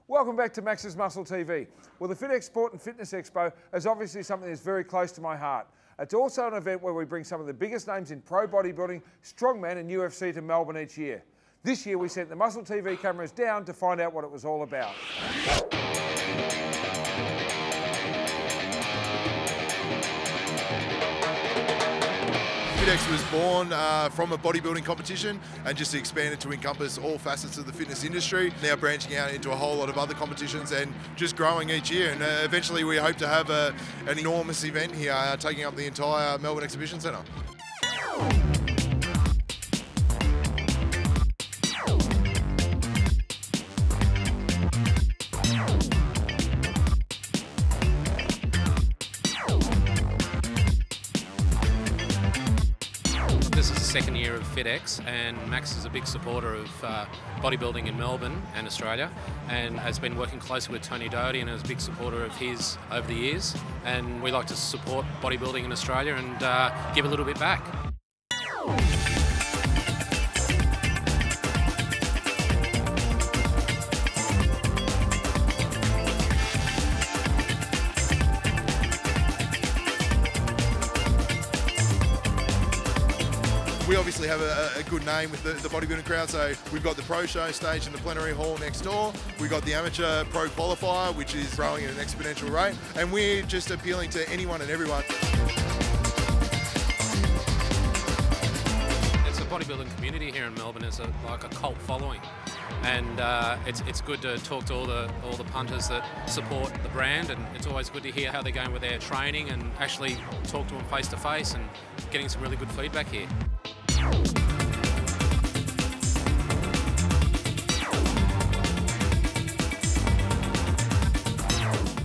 Welcome back to Max's Muscle TV. Well, the FITEX Sport and Fitness Expo is obviously something that's very close to my heart. It's also an event where we bring some of the biggest names in pro bodybuilding, strongman and UFC to Melbourne each year. This year we sent the MuscleTV cameras down to find out what it was all about. FITEX was born from a bodybuilding competition and just expanded to encompass all facets of the fitness industry, now branching out into a whole lot of other competitions and just growing each year. And eventually we hope to have an enormous event here taking up the entire Melbourne Exhibition Centre. This is the second year of FITEX, and Max is a big supporter of bodybuilding in Melbourne and Australia, and has been working closely with Tony Doherty and is a big supporter of his over the years. And we like to support bodybuilding in Australia and give a little bit back. We obviously have a good name with the bodybuilding crowd, so we've got the pro show stage in the plenary hall next door. We've got the amateur pro qualifier, which is growing at an exponential rate, and we're just appealing to anyone and everyone. It's a bodybuilding community here in Melbourne. It's like a cult following, and it's good to talk to all the punters that support the brand, and it's always good to hear how they're going with their training and actually talk to them face to face and getting some really good feedback here.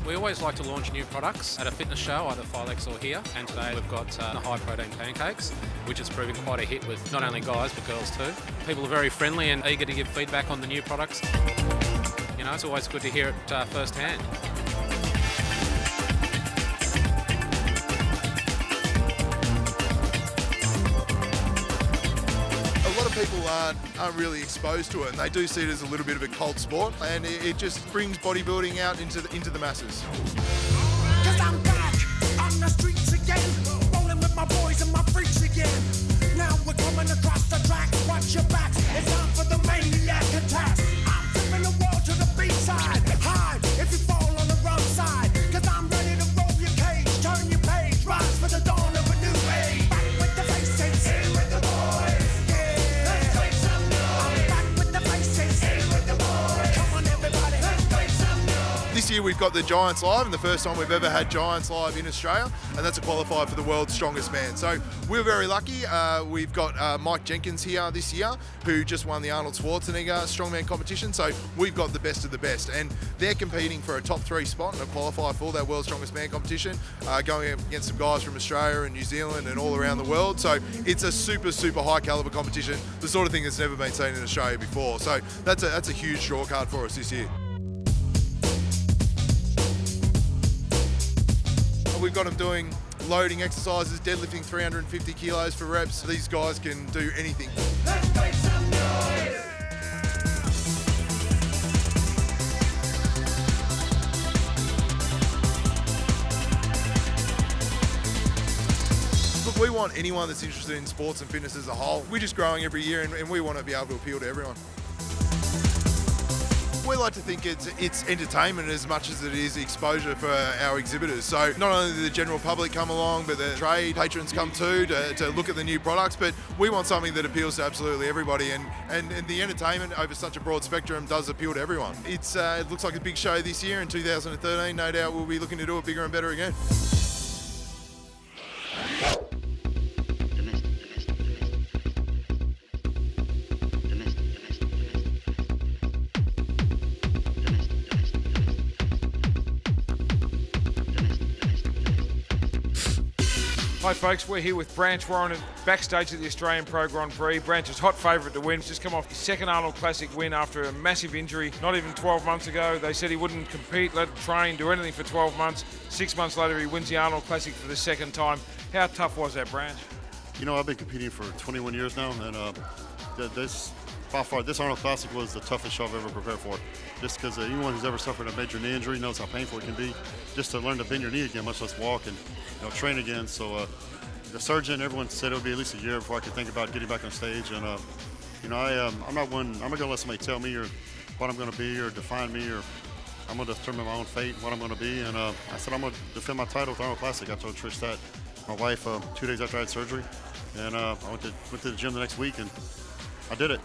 We always like to launch new products at a fitness show, either FITEX or here, and today we've got the high protein pancakes, which has proven quite a hit with not only guys but girls too. People are very friendly and eager to give feedback on the new products. You know, it's always good to hear it firsthand. People aren't really exposed to it, and they do see it as a little bit of a cult sport, and it just brings bodybuilding out into the masses. 'Cause I'm back on the streets again, rolling with my boys and my freaks again. Now we're coming across the track, watch your back, it's time for the maniac attack. I'm flipping the world to the B-side, hide if you fall on the wrong side, 'cause I'm ready to roll your cage, turn your page, rise for the dawn of a new age. Back with the faces, in with the boys. This year we've got the Giants Live, and the first time we've ever had Giants Live in Australia, and that's a qualifier for the world's strongest man. So we're very lucky. We've got Mike Jenkins here this year, who just won the Arnold Schwarzenegger strongman competition. So we've got the best of the best, and they're competing for a top 3 spot and a qualifier for that world's strongest man competition, going up against some guys from Australia and New Zealand and all around the world. So it's a super, super high caliber competition, the sort of thing that's never been seen in Australia before. So that's a huge draw card for us this year. We've got them doing loading exercises, deadlifting 350 kilos for reps. These guys can do anything. Let's make some noise. Look, we want anyone that's interested in sports and fitness as a whole. We're just growing every year, and we want to be able to appeal to everyone. We like to think it's entertainment as much as it is exposure for our exhibitors. So not only do the general public come along, but the trade patrons come too to look at the new products, but we want something that appeals to absolutely everybody, and the entertainment over such a broad spectrum does appeal to everyone. It looks like a big show this year in 2013. No doubt we'll be looking to do it bigger and better again. Hi folks, we're here with Branch Warren backstage at the Australian Pro Grand Prix. Branch's hot favourite to win. He's just come off his second Arnold Classic win after a massive injury not even 12 months ago. They said he wouldn't compete, let him train, do anything for 12 months. 6 months later he wins the Arnold Classic for the second time. How tough was that, Branch? You know, I've been competing for 21 years now, and this by far, this Arnold Classic was the toughest show I've ever prepared for. Just because anyone who's ever suffered a major knee injury knows how painful it can be just to learn to bend your knee again, much less walk and train again. So the surgeon, everyone said it would be at least a year before I could think about getting back on stage. And I'm not gonna let somebody tell me or what I'm gonna be or define me, or I'm gonna determine my own fate, what I'm gonna be. And I said I'm gonna defend my title with Arnold Classic. I told Trish that, my wife, 2 days after I had surgery, and I went to the gym the next week and I did it.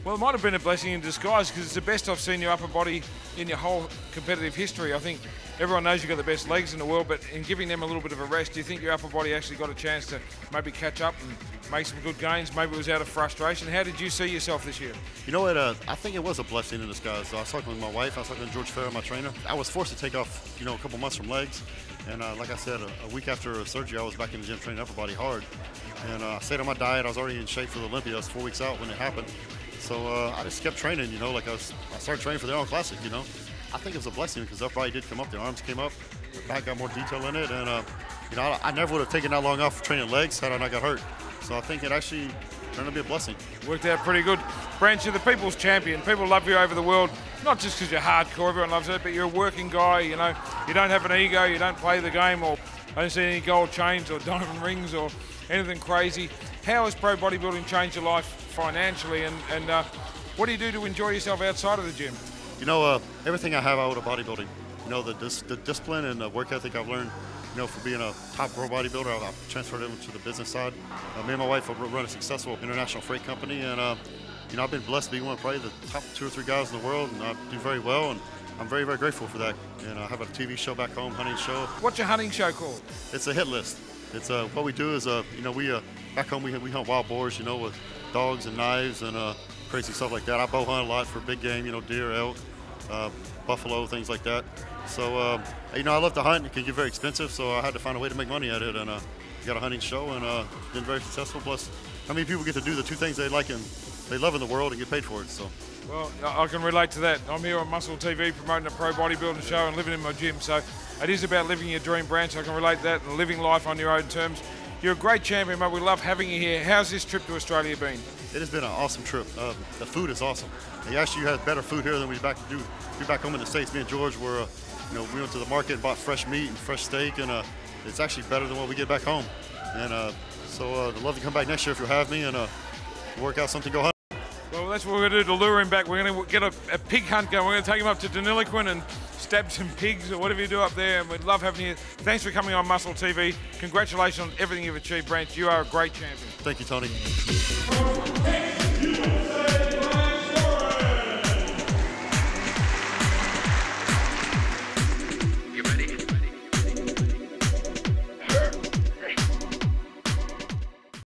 Well, it might have been a blessing in disguise, because it's the best I've seen your upper body in your whole competitive history. I think everyone knows you've got the best legs in the world, but in giving them a little bit of a rest, do you think your upper body actually got a chance to maybe catch up and make some good gains? Maybe it was out of frustration. How did you see yourself this year? You know what, I think it was a blessing in disguise. I was talking with my wife, I was talking to George Farrell, my trainer. I was forced to take off, a couple months from legs. And like I said, a week after surgery, I was back in the gym training upper body hard. And I stayed on my diet. I was already in shape for the Olympia. I was 4 weeks out when it happened. So I just kept training, I started training for the Arnold Classic, I think it was a blessing because the upper body did come up, the arms came up, the back got more detail in it, and I never would have taken that long off training legs had I not got hurt. So I think it actually turned out to be a blessing. Worked out pretty good. Branch, you're the people's champion. People love you over the world, not just because you're hardcore, everyone loves it, but you're a working guy, you don't have an ego, you don't play the game, or I don't see any gold chains or diamond rings or anything crazy. How has pro bodybuilding changed your life financially, and what do you do to enjoy yourself outside of the gym? Everything I have out of bodybuilding. The discipline and the work ethic I've learned, for being a top pro bodybuilder, I've transferred it to the business side. Me and my wife run a successful international freight company, and I've been blessed to be one of probably the top 2 or 3 guys in the world, and I do very well, and I'm very, very grateful for that. And I have a TV show back home, hunting show. What's your hunting show called? It's a hit list. It's what we do is we back home we hunt wild boars, with dogs and knives and crazy stuff like that. I bow hunt a lot for big game, deer, elk, buffalo, things like that. So I love to hunt. It can get very expensive, so I had to find a way to make money at it, and got a hunting show, and been very successful. Plus, how many people get to do the 2 things they like and they love in the world and get paid for it? So. Well, I can relate to that. I'm here on MuscleTV promoting a pro bodybuilding show and living in my gym, so it is about living your dream, Branch. I can relate to that and living life on your own terms. You're a great champion, mate. We love having you here. How's this trip to Australia been? It has been an awesome trip. The food is awesome. You actually have better food here than we do back home in the States. Me and George were, we went to the market and bought fresh meat and fresh steak, and it's actually better than what we get back home. And so I'd love to come back next year if you'll have me and work out something, go hunt. Well, that's what we're going to do to lure him back. We're going to get a pig hunt going. We're going to take him up to Deniliquin and stab some pigs or whatever you do up there. And we'd love having you. Thanks for coming on MuscleTV. Congratulations on everything you've achieved, Branch. You are a great champion. Thank you, Tony.